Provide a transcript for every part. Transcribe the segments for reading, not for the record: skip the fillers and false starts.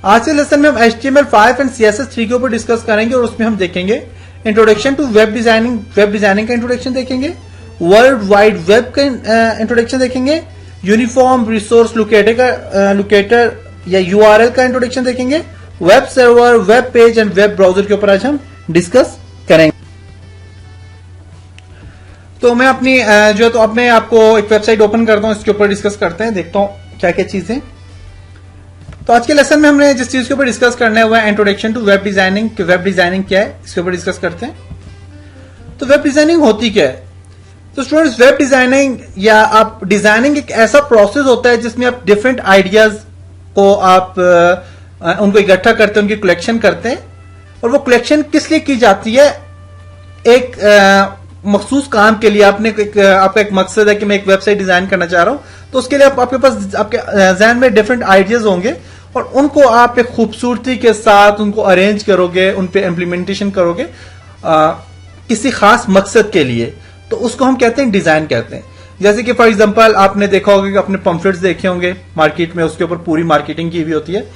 आज के लेसन में हम HTML5 एंड CSS3 के ऊपर डिस्कस करेंगे और उसमें हम देखेंगे इंट्रोडक्शन टू वेब डिजाइनिंग का इंट्रोडक्शन देखेंगे, वर्ल्ड वाइड वेब का इंट्रोडक्शन देखेंगे, यूनिफॉर्म रिसोर्स लोकेटर या URL का इंट्रोडक्शन देखेंगे, web server, web page and web browser के ऊपर आज हम डिस्कस करेंगे। तो मैं अपनी जो है तो अब मैं आपको एक वेबसाइट ओपन करता हूं, इसके ऊपर डिस्कस करते हैं, देखता हूं क्या क्या चीजें। तो आज के लेसन में हमने जिस चीज के ऊपर डिस्कस करना है वो है इंट्रोडक्शन टू वेब डिजाइनिंग कि वेब डिजाइनिंग क्या है, इसके ऊपर डिस्कस करते हैं। तो वेब डिजाइनिंग होती क्या है? तो स्टूडेंट्स, वेब डिजाइनिंग या आप डिजाइनिंग एक ऐसा प्रोसेस होता है जिसमें आप डिफरेंट आइडियाज को आप उनको इकट्ठा करते हैं, उनकी कलेक्शन करते हैं। और वो कलेक्शन किस लिए की जाती है? एक मखसूस काम के लिए। आपका एक मकसद है कि मैं एक वेबसाइट डिजाइन करना चाह रहा हूं, तो उसके लिए आपके पास आपके जहन में डिफरेंट आइडियाज होंगे और उनको आप एक खूबसूरती के साथ उनको अरेंज करोगे, उन पे इम्प्लीमेंटेशन करोगे किसी खास मकसद के लिए। तो उसको हम कहते हैं डिजाइन कहते हैं। जैसे कि फॉर एग्जांपल आपने देखा होगा कि अपने पंफलेट्स देखे होंगे मार्केट में, उसके ऊपर पूरी मार्केटिंग की हुई होती है।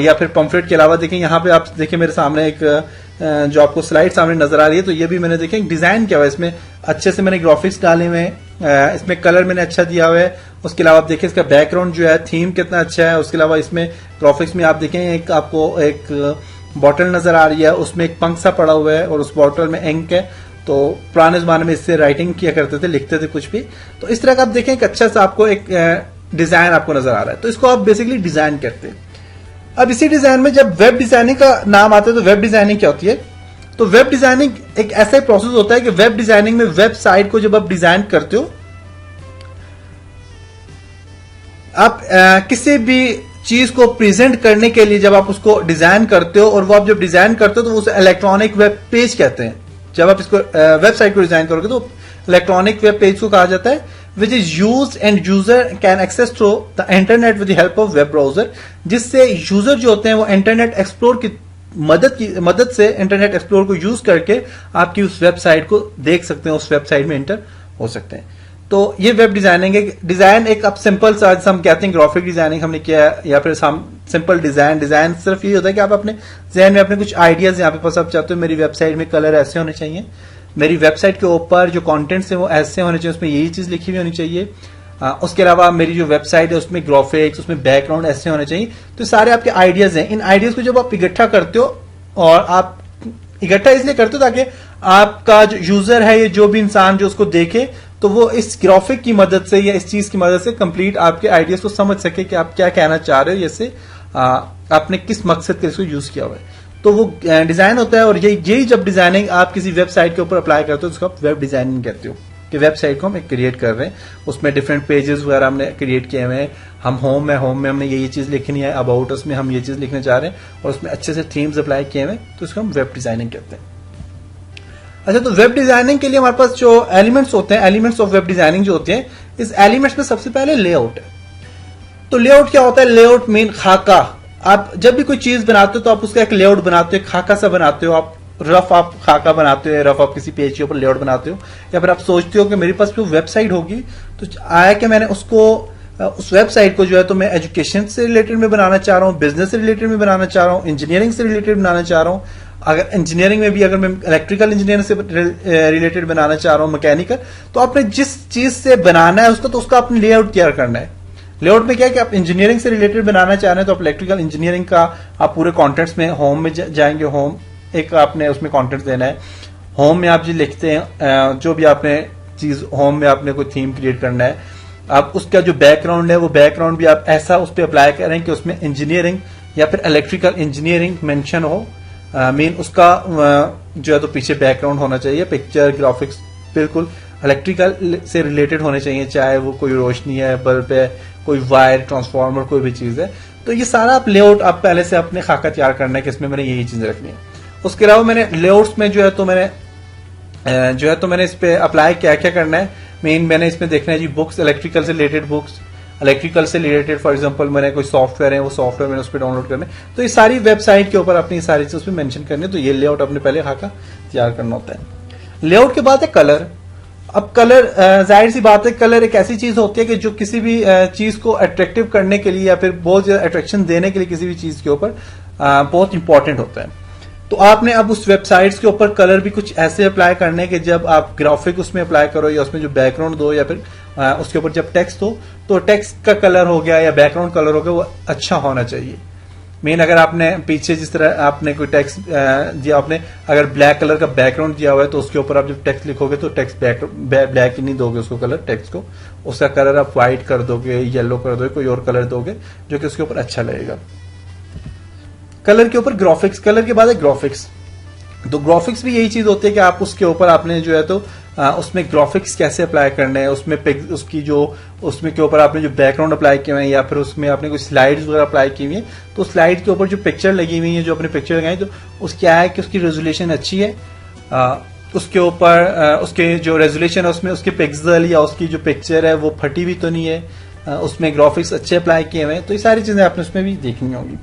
या फिर पंफलेट के अलावा देखें, यहाँ पे आप देखें मेरे सामने एक जो आपको स्लाइड सामने नजर आ रही है, तो ये भी मैंने देखें डिजाइन क्या हुआ है इसमें। अच्छे से मैंने ग्राफिक्स डाले हुए हैं, इसमें कलर मैंने अच्छा दिया हुआ है। उसके अलावा आप देखें इसका बैकग्राउंड जो है, थीम कितना अच्छा है। उसके अलावा इसमें ग्राफिक्स में आप देखें आपको एक बॉटल नजर आ रही है, उसमें एक पंख सा पड़ा हुआ है और उस बॉटल में इंक है। तो पुराने जमाने में इससे राइटिंग किया करते थे, लिखते थे कुछ भी। तो इस तरह का आप देखें एक अच्छा सा आपको एक डिजाइन आपको नजर आ रहा है, तो इसको आप बेसिकली डिजाइन करते हैं। अब इसी डिजाइन में जब वेब डिजाइनिंग का नाम आता है तो वेब डिजाइनिंग क्या होती है? तो वेब डिजाइनिंग एक ऐसा प्रोसेस होता है कि वेब डिजाइनिंग में वेबसाइट को जब आप डिजाइन करते हो, आप किसी भी चीज को प्रेजेंट करने के लिए जब आप उसको डिजाइन करते हो, और वो आप जब डिजाइन करते हो तो उसे इलेक्ट्रॉनिक वेब पेज कहते हैं। जब आप इसको वेबसाइट को डिजाइन करोगे तो इलेक्ट्रॉनिक वेब पेज को कहा जाता है, which is used and user can access through the internet with the help of web browser, जिससे यूजर जो होते हैं वो इंटरनेट एक्सप्लोर की मदद से इंटरनेट एक्सप्लोर को यूज करके आपकी उस वेबसाइट को देख सकते हैं, उस वेबसाइट में एंटर हो सकते हैं। तो ये वेब डिजाइनिंग है। डिजाइन एक अब सिंपल सा हम कहते हैं ग्राफिक डिजाइनिंग हमने किया है, या फिर हम सिंपल डिजाइन सिर्फ ये होता है कि आप अपने जहन में अपने कुछ आइडियाज यहाँ पे पास आप चाहते हो मेरी वेबसाइट में कलर ऐसे होने चाहिए, मेरी वेबसाइट के ऊपर जो कंटेंट्स है वो ऐसे होने चाहिए, उसमें यही चीज लिखी हुई होनी चाहिए। उसके अलावा मेरी जो वेबसाइट है उसमें ग्राफिक्स, उसमें बैकग्राउंड ऐसे होने चाहिए। तो सारे आपके आइडियाज हैं। इन आइडियाज को जब आप इकट्ठा करते हो, और आप इकट्ठा इसलिए करते हो ताकि आपका जो यूजर है, ये जो भी इंसान जो उसको देखे, तो वो इस ग्राफिक की मदद से या इस चीज की मदद से कंप्लीट आपके आइडियाज को समझ सके कि आप क्या कहना चाह रहे हो, जैसे आपने किस मकसद के इसको यूज किया हुआ है। तो वो डिजाइन होता है। और यही जब डिजाइनिंग आप किसी वेबसाइट के ऊपर अप्लाई करते हो, उसको आप वेब डिजाइनिंग कहते हो कि वेबसाइट को हम क्रिएट कर रहे हैं, उसमें डिफरेंट पेजेस वगैरह हमने क्रिएट किए हुए हैं। हम होम में हमने ये चीज लिखनी है, अबाउट उसमें हम ये चीज लिखने चाह रहे हैं, और उसमें अच्छे से थीम्स अप्लाई किए हुए हैं, तो उसको हम वेब डिजाइनिंग कहते हैं। अच्छा, तो वेब डिजाइनिंग के लिए हमारे पास जो एलिमेंट्स होते हैं, एलिमेंट्स ऑफ वेब डिजाइनिंग जो होते हैं, इस एलिमेंट्स में सबसे पहले लेआउट है। तो लेआउट क्या होता है? लेआउट मीन खाका। आप जब भी कोई चीज बनाते हो तो आप उसका एक लेआउट बनाते हो, एक खाका सा बनाते हो। आप आप खाका बनाते हो, रफ आप किसी पेज के ऊपर लेआउट बनाते हो, या फिर आप सोचते हो कि मेरे पास जो वेबसाइट होगी तो आया कि मैंने उसको उस वेबसाइट को जो है तो मैं एजुकेशन से रिलेटेड में बनाना चाह रहा हूँ, बिजनेस से रिलेटेड में बनाना चाह रहा हूँ, इंजीनियरिंग से रिलेटेड बनाना चाह रहा हूँ। अगर इंजीनियरिंग में भी अगर मैं इलेक्ट्रिकल इंजीनियरिंग से रिलेटेड बनाना चाह रहा हूँ, मैकेनिकल, तो आपने जिस चीज से बनाना है उसको, तो उसका आपने लेआउट तैयार करना है। लेआउट में क्या है कि आप इंजीनियरिंग से रिलेटेड बनाना चाह रहे हैं तो आप इलेक्ट्रिकल इंजीनियरिंग का आप पूरे कॉन्टेंट्स में होम में जाएंगे, होम एक आपने उसमें कॉन्टेंट्स देना है। होम में आप जो लिखते हैं, जो भी आपने चीज होम में आपने कोई थीम क्रिएट करना है, आप उसका जो बैकग्राउंड है वो बैकग्राउंड भी आप ऐसा उस पर अप्लाई करें कि उसमें इंजीनियरिंग या फिर इलेक्ट्रिकल इंजीनियरिंग मेंशन हो। मेन उसका जो है तो पीछे बैकग्राउंड होना चाहिए, पिक्चर ग्राफिक्स बिल्कुल इलेक्ट्रिकल से रिलेटेड होने चाहिए, चाहे वो कोई रोशनी है, बल्ब है, कोई वायर, ट्रांसफार्मर, कोई भी चीज है। तो ये सारा आप लेआउट आप पहले से अपने खाका तैयार करना है कि इसमें मैंने यही चीजें रखनी है। उसके अलावा मैंने लेआउट्स में जो है तो मैंने इस पे अप्लाई क्या क्या करना है। मेन मैंने इसमें देखना है जी बुक्स, इलेक्ट्रिकल से रिलेटेड बुक्स, इलेक्ट्रिकल से रिलेटेड फॉर एग्जांपल मैंने कोई सॉफ्टवेयर है, वो सॉफ्टवेयर मैंने उस पर डाउनलोड करना है। तो ये सारी वेबसाइट के ऊपर अपनी सारी चीज उसमें मेंशन करनी है। तो ये लेआउट अपने पहले खाका तैयार करना होता है। लेआउट के बाद है कलर। अब कलर, जाहिर सी बात है, कलर एक ऐसी चीज होती है कि जो किसी भी चीज को अट्रैक्टिव करने के लिए या फिर बहुत ज्यादा अट्रैक्शन देने के लिए किसी भी चीज के ऊपर बहुत इंपॉर्टेंट होता है। तो आपने अब उस वेबसाइट्स के ऊपर कलर भी कुछ ऐसे अप्लाई करने के जब आप ग्राफिक उसमें अप्लाई करो या उसमें जो बैकग्राउंड दो या फिर उसके ऊपर जब टेक्स्ट हो तो टेक्स्ट का कलर हो गया या बैकग्राउंड कलर हो गया वो अच्छा होना चाहिए। मेन अगर आपने पीछे जिस तरह आपने कोई टेक्स्ट दिया, आपने अगर ब्लैक कलर का बैकग्राउंड दिया हुआ है तो उसके ऊपर आप जब टेक्स्ट लिखोगे तो टेक्स्ट ब्लैक ही नहीं दोगे उसको कलर, टेक्स्ट को उसका कलर आप व्हाइट कर दोगे, येलो कर दोगे, कोई और कलर दोगे जो कि उसके ऊपर अच्छा लगेगा। कलर के ऊपर ग्राफिक्स, कलर के बाद है ग्राफिक्स। तो ग्राफिक्स भी यही चीज होती है कि आप उसके ऊपर आपने जो है तो उसमें ग्राफिक्स कैसे अप्लाई करने हैं, उसमें उसकी जो उसमें के ऊपर आपने जो बैकग्राउंड अप्लाई किए हुए हैं या फिर उसमें आपने कोई स्लाइड्स वगैरह अप्लाई की हुई है तो स्लाइड के ऊपर जो पिक्चर लगी हुई है, जो अपने पिक्चर लगाई, तो उस क्या है कि उसकी रेजोल्यूशन अच्छी है, उसके ऊपर उसके जो रेजोल्यूशन है उसमें उसके पिक्सल या उसकी जो पिक्चर है वो फटी हुई तो नहीं है, उसमें ग्राफिक्स अच्छे अप्लाई किए हुए हैं। तो ये सारी चीजें आपने उसमें भी देखनी होंगी।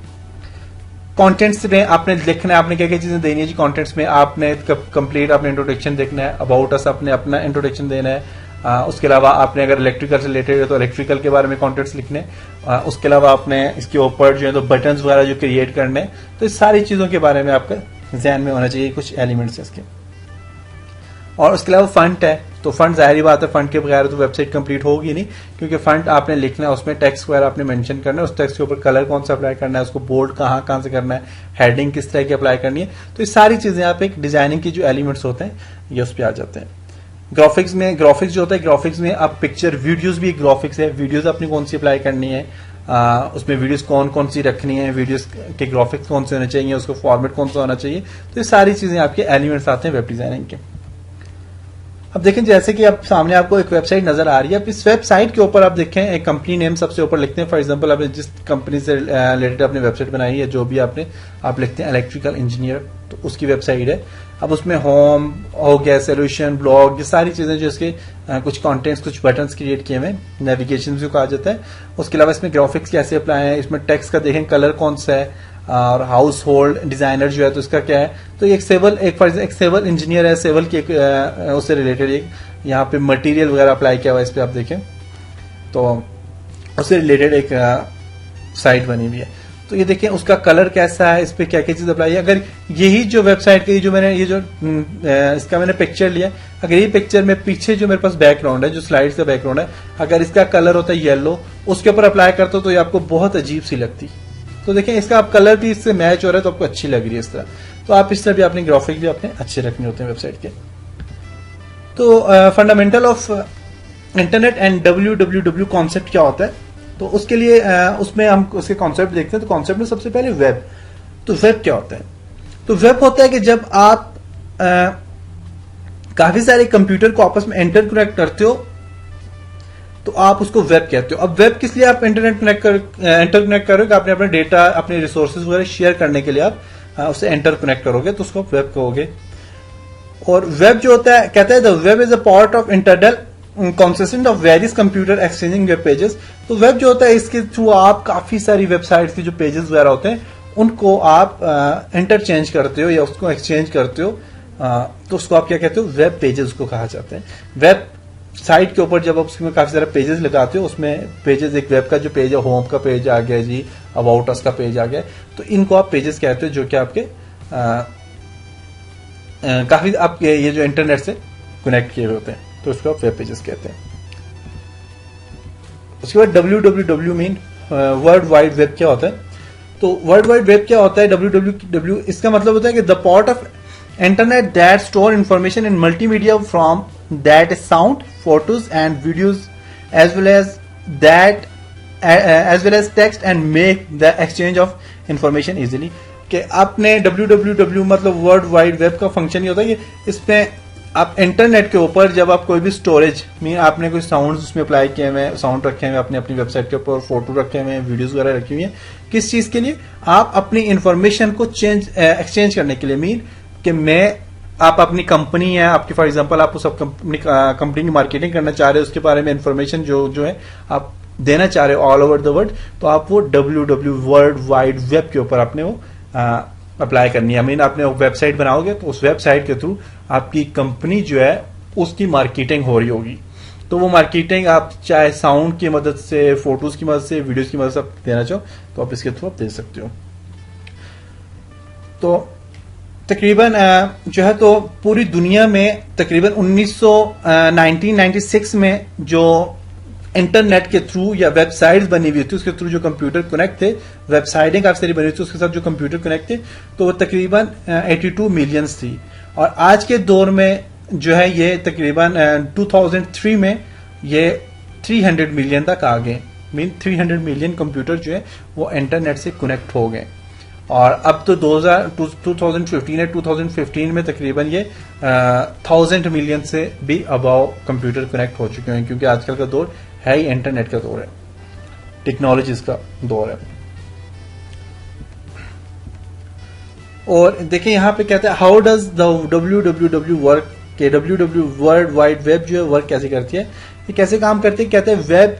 कंटेंट्स में आपने लिखना है, आपने क्या क्या चीजें देनी है जी कंटेंट्स में, आपने कंप्लीट आपने इंट्रोडक्शन देखना है, अबाउट अस आपने अपना इंट्रोडक्शन देना है, उसके अलावा आपने अगर इलेक्ट्रिकल से रिलेटेड है तो इलेक्ट्रिकल के बारे में कंटेंट्स लिखने, उसके अलावा आपने इसके ऊपर जो है तो बटन्स वगैरह जो क्रिएट करने, तो इस सारी चीजों के बारे में आपका ध्यान में होना चाहिए कुछ एलिमेंट्स इसके। और उसके अलावा फंट है, तो फंट जाहिर बात है फंट के बगैर तो वेबसाइट कंप्लीट होगी नहीं, क्योंकि फंट आपने लिखना है, उसमें टेक्स्ट वगैरह आपने मेंशन करना है, उस टेक्स्ट के ऊपर कलर कौन सा अप्लाई करना है, उसको बोल्ड कहाँ से करना है, हेडिंग किस तरह की अप्लाई करनी है, तो ये सारी चीजें आप एक डिजाइनिंग की जो एलिमेंट्स होते हैं ये उस पर आ जाते हैं। ग्राफिक्स में, ग्राफिक्स जो होता है, ग्राफिक्स में आप पिक्चर, वीडियोज भी ग्राफिक्स है, वीडियोज अपनी कौन सी अप्लाई करनी है, उसमें वीडियोस कौन कौन सी रखनी है, वीडियोस के ग्राफिक्स कौन से होने चाहिए, उसको फॉर्मेट कौन सा होना चाहिए, तो ये सारी चीजें आपके एलिमेंट्स आते हैं वेब डिजाइनिंग के। अब देखें जैसे कि आप सामने आपको एक वेबसाइट नजर आ रही है, अब इस वेबसाइट के ऊपर आप देखें एक कंपनी नेम सबसे ऊपर लिखते हैं। फॉर एग्जांपल आपने जिस कंपनी से रिलेटेड अपनी वेबसाइट बनाई है, जो भी आपने आप लिखते हैं इलेक्ट्रिकल इंजीनियर, तो उसकी वेबसाइट है। अब उसमें होम हो गया, सोल्यूशन, ब्लॉग, ये सारी चीजें जो इसके कुछ कंटेंट्स, कुछ बटन्स क्रिएट किए हुए, नेविगेशन भी कहा जाता है। उसके अलावा इसमें ग्राफिक्स कैसे अप्लाई है, इसमें टेक्स्ट का देखें कलर कौन सा है, और हाउस होल्ड डिजाइनर जो है तो इसका क्या है, तो एक सिविल इंजीनियर है, सिविल की उससे रिलेटेड एक यहाँ पे मटेरियल वगैरह अप्लाई किया हुआ है, इस पे आप देखें तो उससे रिलेटेड एक साइट बनी हुई है। तो ये देखें उसका कलर कैसा है, इस पे क्या क्या चीज अप्लाई है। अगर यही जो वेबसाइट की जो मैंने ये जो इसका मैंने पिक्चर लिया, अगर ये पिक्चर में पीछे जो मेरे पास बैकग्राउंड है, जो स्लाइड्स का बैकग्राउंड है, अगर इसका कलर होता है येलो, उसके ऊपर अप्लाई करते हो तो ये आपको बहुत अजीब सी लगती। तो देखें इसका आप कलर भी इससे मैच हो रहा है तो आपको अच्छी लग रही है इस तरह। तो आप इस तरह भी अपने ग्राफिक भी अपने अच्छे रखने होते हैं वेबसाइट के। तो fundamental of internet and WWW concept क्या होता है, तो उसके लिए उसमें हम उसके कॉन्सेप्ट देखते हैं। तो कॉन्सेप्ट में सबसे पहले वेब, तो वेब क्या होता है, तो वेब होता है कि जब आप काफी सारे कंप्यूटर को आपस में इंटरकनेक्ट करते हो तो आप उसको वेब कहते हो। अब वेब किस लिए आप इंटरकनेक्ट करोगे, आपने अपने डेटा, अपने रिसोर्सेज वगैरह शेयर करने के लिए आप उससे इंटरकनेक्ट करोगे तो उसको वेब कहोगे। और वेब जो होता है, कहता है the web is a part of internal consistent of various computer exchanging web pages. तो वेब जो होता है इसके थ्रू आप काफी सारी वेबसाइट्स के जो पेजेस वगैरह होते हैं उनको आप इंटरचेंज करते हो या उसको एक्सचेंज करते हो, तो उसको आप क्या कहते हो, वेब पेजेस को कहा जाता है। वेब साइट के ऊपर जब आप उसमें काफी सारे पेजेस लगाते हो, उसमें पेजेस, एक वेब का जो पेज है, होम का पेज आ गया जी, अबाउट अस का पेज आ गया, तो इनको आप पेजेस कहते हो जो कि आपके काफी आपके ये जो इंटरनेट से कनेक्ट किए हुए होते हैं, तो उसको आप वेब पेजेस कहते हैं। उसके बाद WWW mean world wide web क्या होता है, तो वर्ल्ड वाइड वेब क्या होता है, WWW इसका मतलब होता है कि the part of internet that store information in multimedia from that is sound, photos and videos as well as text and make the exchange of information easily। कि आपने WWW मतलब वर्ल्ड वाइड वेब का function ये होता है कि इसमें आप इंटरनेट के ऊपर जब आप कोई भी स्टोरेज मीन आपने कोई साउंड उसमें अप्लाई किए हुए, साउंड रखे हुए अपनी वेबसाइट के ऊपर, फोटो रखे हुए, वीडियोस वगैरह रखी हुई है, किस चीज के लिए, आप अपनी इंफॉर्मेशन को एक्सचेंज करने के लिए। मीन कि आप अपनी कंपनी है आपकी, फॉर एग्जांपल आप उस कंपनी की मार्केटिंग करना चाह रहे हो, उसके बारे में इंफॉर्मेशन जो है आप देना चाह रहे हो ऑल ओवर द वर्ल्ड, तो आप वो WWW वर्ल्ड वाइड वेब के ऊपर आपने वो अप्लाई करनी है। मीन आपने वो वेबसाइट बनाओगे तो उस वेबसाइट के थ्रू आपकी कंपनी जो है उसकी मार्केटिंग हो रही होगी। तो वो मार्केटिंग आप चाहे साउंड की मदद से, फोटोज की मदद से, वीडियोज की मदद से आप देना चाहो तो आप इसके थ्रू आप दे सकते हो। तो तकरीबन जो है तो पूरी दुनिया में तकरीबन 1996 में जो इंटरनेट के थ्रू या वेबसाइट्स बनी हुई थी, उसके थ्रू जो कंप्यूटर कनेक्ट थे, वेबसाइटें काफी सारी बनी हुई थी, उसके साथ जो कंप्यूटर कनेक्ट थे, तो वो तकरीबन 82 मिलियंस थी। और आज के दौर में जो है ये तकरीबन 2003 में ये 300 मिलियन तक आ गए। 300 मिलियन कंप्यूटर जो है वो इंटरनेट से कनेक्ट हो गए। और अब तो 2015 है, 2015 में तकरीबन ये 1000 मिलियन से भी अबाव कंप्यूटर कनेक्ट हो चुके हैं, क्योंकि आजकल का दौर है ही इंटरनेट का दौर है, टेक्नोलॉजीज का दौर है। और देखिए यहां पे कहते हैं how does the www work, के www वर्ल्ड वाइड वेब जो है वर्क कैसे करती है, ये कैसे काम करती है। कहते हैं वेब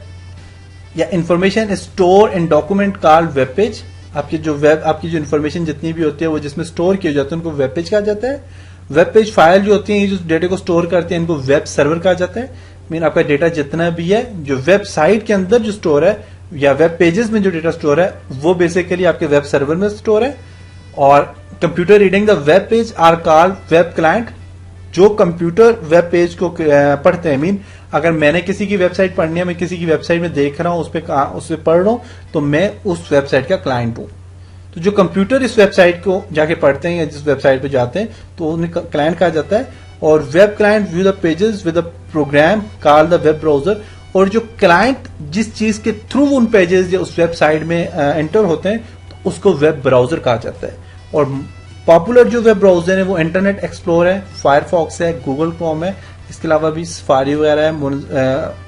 या information store in document called web page. आपकी जो इंफॉर्मेशन जितनी भी होती है वो जिसमें स्टोर किया जाता है उनको वेब पेज कहा जाता है। वेब पेज फाइल जो होती है, ये जो डेटा को स्टोर करते हैं इनको वेब सर्वर कहा जाता है। मीन आपका डेटा जितना भी है जो वेबसाइट के अंदर जो स्टोर है या वेब पेजेस में जो डेटा स्टोर है वो बेसिकली आपके वेब सर्वर में स्टोर है। और computer reading the web page are called web client. जो कंप्यूटर वेब पेज को पढ़ते हैं, मीन अगर मैंने किसी की वेबसाइट पढ़नी है, मैं किसी की वेबसाइट में देख रहा हूं, उस पर पढ़ रहा हूं, तो मैं उस वेबसाइट का क्लाइंट हूं। तो जो कंप्यूटर इस वेबसाइट को जाके पढ़ते हैं या जिस वेबसाइट पे जाते हैं तो उन्हें क्लाइंट कहा जाता है। और web client view the pages with a program called the web browser. और जो क्लाइंट जिस चीज के थ्रू उन पेजेस या उस वेबसाइट में एंटर होते हैं तो उसको वेब ब्राउजर कहा जाता है। और पॉपुलर जो वेब ब्राउजर है वो इंटरनेट एक्सप्लोर है, फायरफॉक्स है, गूगल क्रोम है, इसके अलावा भी सफारी वगैरह है,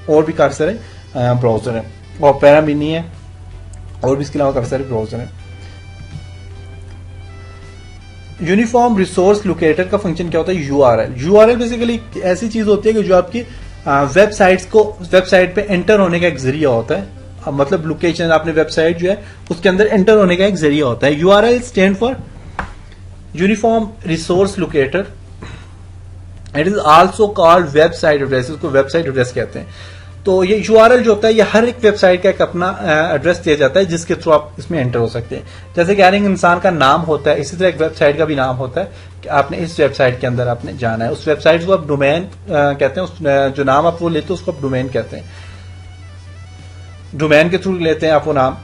और भी काफी सारे ब्राउजर है, और पैरा मिनी है, और भी इसके अलावा काफी सारे ब्राउजर है। यूनिफॉर्म रिसोर्स लोकेटर का फंक्शन क्या होता है? यूआरएल। यूआरएल बेसिकली ऐसी चीज होती है कि जो आपकी वेबसाइट पे एंटर होने का एक जरिया होता है। मतलब लोकेशन, आपने वेबसाइट जो है उसके अंदर एंटर होने का एक जरिया होता है। URL stand for uniform resource locator. It is also called website address, इसको वेबसाइट एड्रेस कहते हैं। तो ये यूआरएल जो होता है ये हर एक वेबसाइट का एक अपना एड्रेस दिया जाता है जिसके थ्रू आप इसमें एंटर हो सकते हैं। जैसे कि हर एक इंसान का नाम होता है, इसी तरह एक वेबसाइट का भी नाम होता है कि आपने इस वेबसाइट के अंदर आपने जाना है। उस वेबसाइट को आप डोमेन कहते हैं, उस जो नाम आप वो लेते हो उसको आप डोमेन कहते हैं। डोमेन के थ्रू लेते हैं आप वो नाम।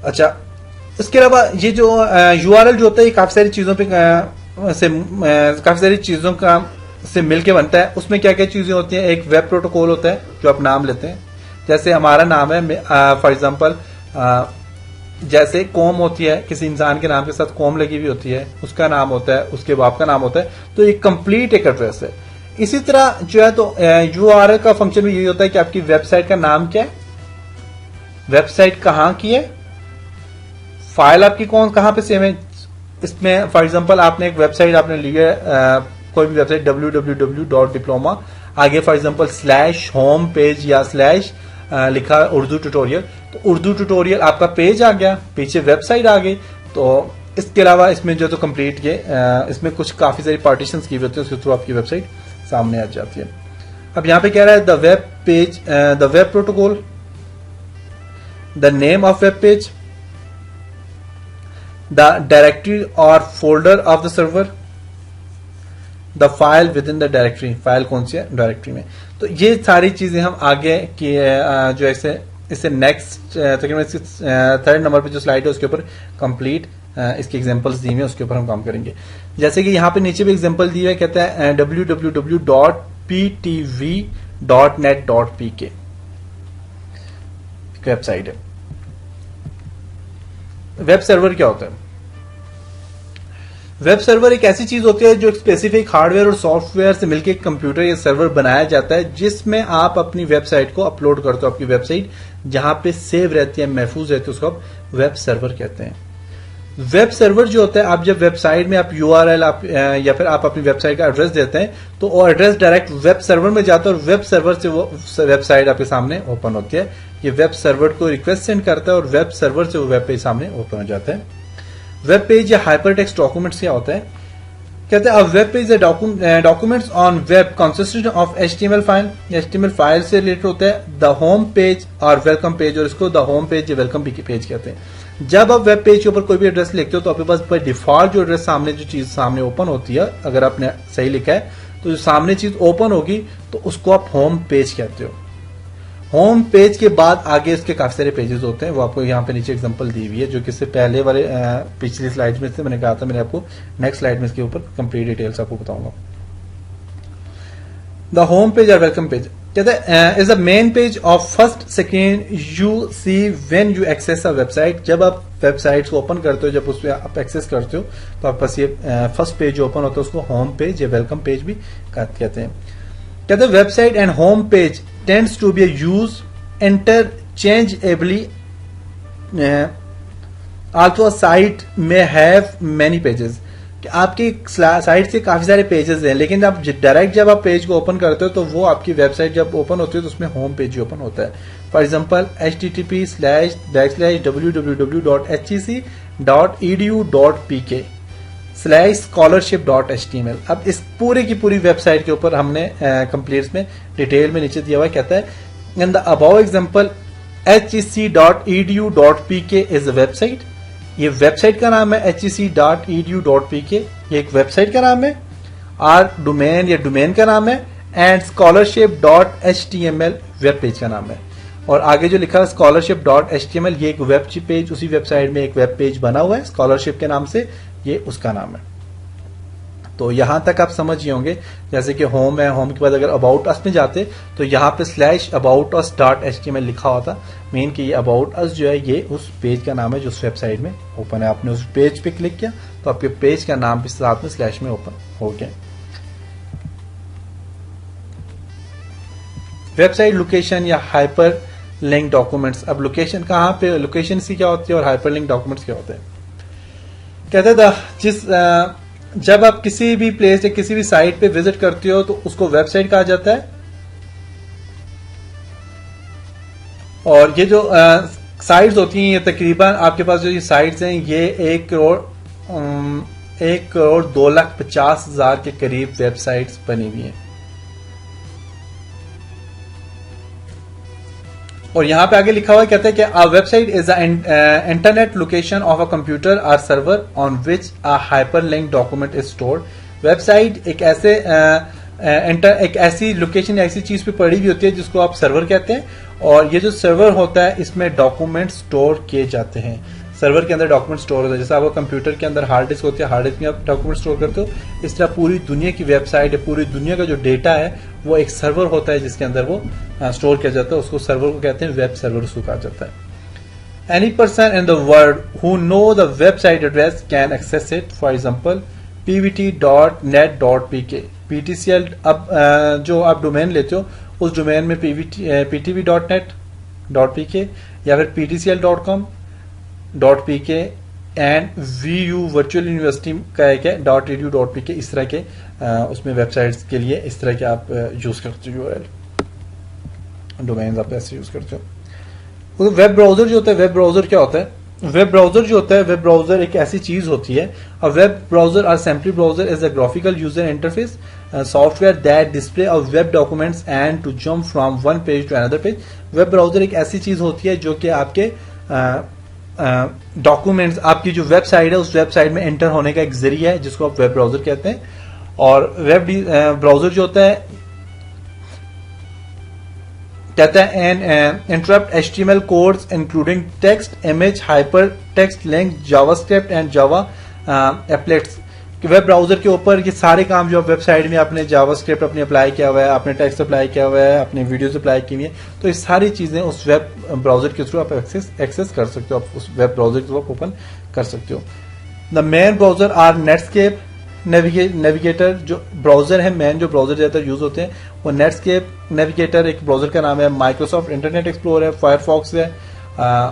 अच्छा, इसके अलावा ये जो यूआरएल जो होता है ये काफी सारी चीजों पे काफी सारी चीजों का से मिलके बनता है। उसमें क्या क्या चीजें होती हैं? एक वेब प्रोटोकॉल होता है जो आप नाम लेते हैं, जैसे हमारा नाम है फॉर एग्जांपल जैसे कॉम होती है, किसी इंसान के नाम के साथ कॉम लगी हुई होती है, उसका नाम होता है, उसके बाप का नाम होता है, तो एक कंप्लीट एक एड्रेस है। इसी तरह जो है तो यूआरएल का फंक्शन भी यही होता है कि आपकी वेबसाइट का नाम क्या है, वेबसाइट कहाँ की है, फाइल आपकी कहाँ पे सेव है। इसमें फॉर एग्जांपल आपने एक वेबसाइट आपने ली है, कोई भी वेबसाइट www.diploma, आगे फॉर एग्जांपल /होम पेज या / लिखा उर्दू ट्यूटोरियल, तो उर्दू ट्यूटोरियल आपका पेज आ गया, पीछे वेबसाइट आ गई। तो इसके अलावा इसमें जो तो कंप्लीट ये इसमें कुछ काफी सारी पार्टीशंस की हुई होती है, उसके थ्रू आपकी वेबसाइट सामने आ जाती है। अब यहां पे कह रहा है the web page, the web protocol, the name of web page, the directory और folder of the server, the file within the directory, file कौन सी है डायरेक्टरी में। तो ये सारी चीजें हम आगे की जो ऐसे इससे नेक्स्ट तकरीबन 3rd नंबर पे जो स्लाइड है उसके ऊपर कंप्लीट इसकी एग्जांपल्स दी हुई है, उसके ऊपर हम काम करेंगे। जैसे कि यहाँ पे नीचे भी एग्जांपल दी है, कहता है www.ptv.net.pk वेबसाइट है। वेब सर्वर क्या होता है? वेब सर्वर एक ऐसी चीज होती है जो एक स्पेसिफिक हार्डवेयर और सॉफ्टवेयर से मिलकर एक कंप्यूटर या सर्वर बनाया जाता है जिसमें आप अपनी वेबसाइट को अपलोड करते हो। आपकी वेबसाइट जहां पे सेव रहती है, महफूज रहती है, उसको आप वेब सर्वर कहते हैं। वेब सर्वर जो होता है, आप जब वेबसाइट में आप यूआरएल या फिर आप अपनी वेबसाइट का एड्रेस देते हैं तो वो एड्रेस डायरेक्ट वेब सर्वर में जाता है और वेब सर्वर से वो वेबसाइट आपके सामने ओपन होती है। ये वेब सर्वर को रिक्वेस्ट सेंड करता है और वेब सर्वर से वो वेब पेज सामने ओपन हो जाता है। वेब पेज या हाइपरटेक्स्ट डॉक्यूमेंट्स क्या होता है कहते हैं web page documents on web consistent of HTML file, HTML file से रिलेटेड होता है द होम पेज और वेलकम पेज, और इसको द होम पेज या वेलकम पेज कहते हैं। जब आप वेब पेज के ऊपर कोई भी एड्रेस लिखते हो तो आपके पास बाय डिफॉल्ट जो एड्रेस सामने जो चीज सामने ओपन होती है, अगर आपने सही लिखा है तो जो सामने चीज ओपन होगी तो उसको आप होम पेज कहते हो। होम पेज के बाद आगे इसके काफी सारे पेजेस होते हैं, वो आपको यहाँ पे नीचे एग्जांपल दी हुई है, जो कि इससे पहले वाले पिछली स्लाइड में से मैंने कहा था, मैंने आपको नेक्स्ट स्लाइड में इसके ऊपर कंप्लीट डिटेल्स आपको बताऊंगा। द होम पेज और वेलकम पेज कहते हैं is the main page of first second you see when you access a website. जब आप वेबसाइट को ओपन करते हो, जब उसमें आप एक्सेस करते हो तो आपके पास ये फर्स्ट पेज ओपन होता है, उसको होम पेज या वेलकम पेज भी कहते हैं। कहते हैं website and home page tends to be use interchangeably also site may have many pages. आपकी साइट से काफी सारे पेजेस हैं, लेकिन आप डायरेक्ट जब आप पेज को ओपन करते हो तो वो आपकी वेबसाइट जब ओपन होती है तो उसमें होम पेज ओपन होता है। For example http://www.hec.edu.pk/scholarship.html। अब इस पूरे की पूरी वेबसाइट के ऊपर हमने कंप्लीट में डिटेल में नीचे दिया हुआ कहता है in the above example hec.edu.pk is a website. ये वेबसाइट का नाम है hec.edu.pk, ये एक वेबसाइट का नाम है। आर डोमेन या डोमेन का नाम है एंड scholarship.html वेब पेज का नाम है। और आगे जो लिखा है scholarship.html ये एक वेब पेज, उसी वेबसाइट में एक वेब पेज बना हुआ है स्कॉलरशिप के नाम से, ये उसका नाम है। तो यहां तक आप समझ ही होंगे, जैसे कि होम है, होम के बाद अगर अबाउट अस में जाते तो यहाँ पे /aboutus.html लिखा होता, मीन कि ये अबाउट अस जो है ये उस पेज का नाम है जो उस वेबसाइट में ओपन है। आपने उस पेज पे क्लिक किया तो आपके पेज का नाम भी साथ में स्लैश में ओपन हो गया। वेबसाइट लोकेशन या हाइपर लिंक डॉक्यूमेंट्स। अब लोकेशन कहाँ पे, लोकेशन सी क्या होती है और हाइपर लिंक डॉक्यूमेंट्स क्या होते हैं। कहते था जब आप किसी भी प्लेस या किसी भी साइट पे विजिट करते हो तो उसको वेबसाइट कहा जाता है, और ये जो साइट्स होती हैं ये तकरीबन आपके पास जो ये साइट्स हैं ये 1,02,50,000 के करीब वेबसाइट्स बनी हुई हैं। और यहां पे आगे लिखा हुआ कहता है कि a website is a internet location of a computer और server on which a hyperlink document is stored. Website एक ऐसी लोकेशन, ऐसी चीज पे पड़ी हुई होती है जिसको आप सर्वर कहते हैं, और ये जो सर्वर होता है इसमें डॉक्यूमेंट स्टोर किए जाते हैं। सर्वर के अंदर डॉक्यूमेंट स्टोर होता है, जैसे आपका कंप्यूटर के अंदर हार्ड डिस्क होती है, हार्ड डिस्क में आप डॉक्यूमेंट स्टोर करते हो, इस तरह पूरी दुनिया की वेबसाइट है, पूरी दुनिया का जो डेटा है वो एक सर्वर होता है जिसके अंदर वो स्टोर किया जाता है, उसको सर्वर को कहते हैं, वेब सर्वर उसको कहा जाता है। Any person in the world who know the website address can access it. For example pvt.net.pk, PTCL। अब जो आप डोमेन लेते हो उस डोमेन में ptv.net.pk या फिर ptcl.com.pk and VU virtual university का एक है .edu.pk, इस तरह के उसमें वेबसाइट्स के लिए इस तरह के आप यूज करते हो, URL डोमेन आप ऐसे यूज करते हो। वेब ब्राउजर जो होता है, वेब ब्राउजर क्या होता है, वेब ब्राउजर जो होता है, वेब ब्राउजर एक ऐसी चीज होती है, अ वेब ब्राउजर और simply browser is a graphical user interface software that display of web documents and to jump from one page to another page. Web browser एक ऐसी चीज होती है जो कि आपके डॉक्यूमेंट्स, आपकी जो वेबसाइट है उस वेबसाइट में एंटर होने का एक जरिया है जिसको आप वेब ब्राउजर कहते हैं। और वेब ब्राउजर जो होता है कहता है an interpret HTML codes including text, image, hypertext, link, JavaScript and Java applets. Web browser के ऊपर ये सारे काम जो आप वेबसाइट में आपने जावास्क्रिप्ट अपने अप्लाई किया हुआ है, आपने टेक्स्ट अप्लाई किया हुआ है, अपने वीडियोस अप्लाई की हुई है, तो ये सारी चीजें उस वेब ब्राउजर के थ्रू आप एक्सेस कर सकते हो, आप उस वेब ब्राउजर के थ्रू आप ओपन कर सकते हो। The main browser are Netscape, Navigator. जो ब्राउजर है, मेन जो ब्राउजर ज्यादातर यूज होते हैं वो नेटस्केप, नेविगेटर एक ब्राउजर का नाम है, माइक्रोसॉफ्ट इंटरनेट एक्सप्लोरर है, फायरफॉक्स है,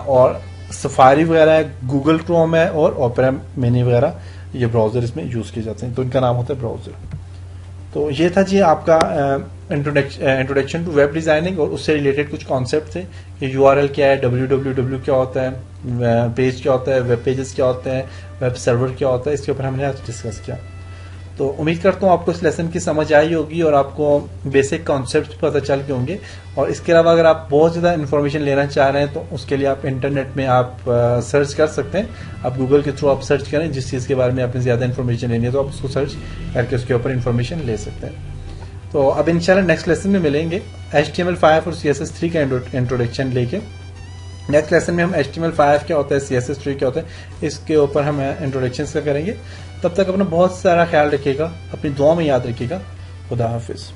और सफारी वगैरह है, गूगल क्रोम है और ओपेरा मिनी वगैरह, ये ब्राउजर इसमें यूज किए जाते हैं, तो इनका नाम होता है ब्राउजर। तो ये था जी आपका इंट्रोडक्शन टू वेब डिजाइनिंग, और उससे रिलेटेड कुछ कॉन्सेप्ट थे कि URL क्या है, www क्या होता है, पेज क्या होता है, वेब पेजेस क्या होते हैं, वेब सर्वर क्या होता है, इसके ऊपर हमने आज डिस्कस किया। तो उम्मीद करता हूँ आपको इस लेसन की समझ आई होगी और आपको बेसिक कॉन्सेप्ट पता चल के होंगे। और इसके अलावा अगर आप बहुत ज़्यादा इन्फॉर्मेशन लेना चाह रहे हैं तो उसके लिए आप इंटरनेट में आप सर्च कर सकते हैं। आप गूगल के थ्रू आप सर्च करें, जिस चीज़ के बारे में आपने ज़्यादा इन्फॉर्मेशन लेनी है तो आप उसको सर्च करके उसके ऊपर इन्फॉर्मेशन ले सकते हैं। तो अब इंशाल्लाह नेक्स्ट लेसन में मिलेंगे HTML5 और CSS3 का इंट्रोडक्शन लेके। नेक्स्ट लेसन में हम HTML5 क्या होता है, CSS3 क्या होता है, इसके ऊपर हम इंट्रोडक्शन का करेंगे। तब तक अपना बहुत सारा ख्याल रखिएगा, अपनी दुआ में याद रखिएगा। खुदा हाफिज़।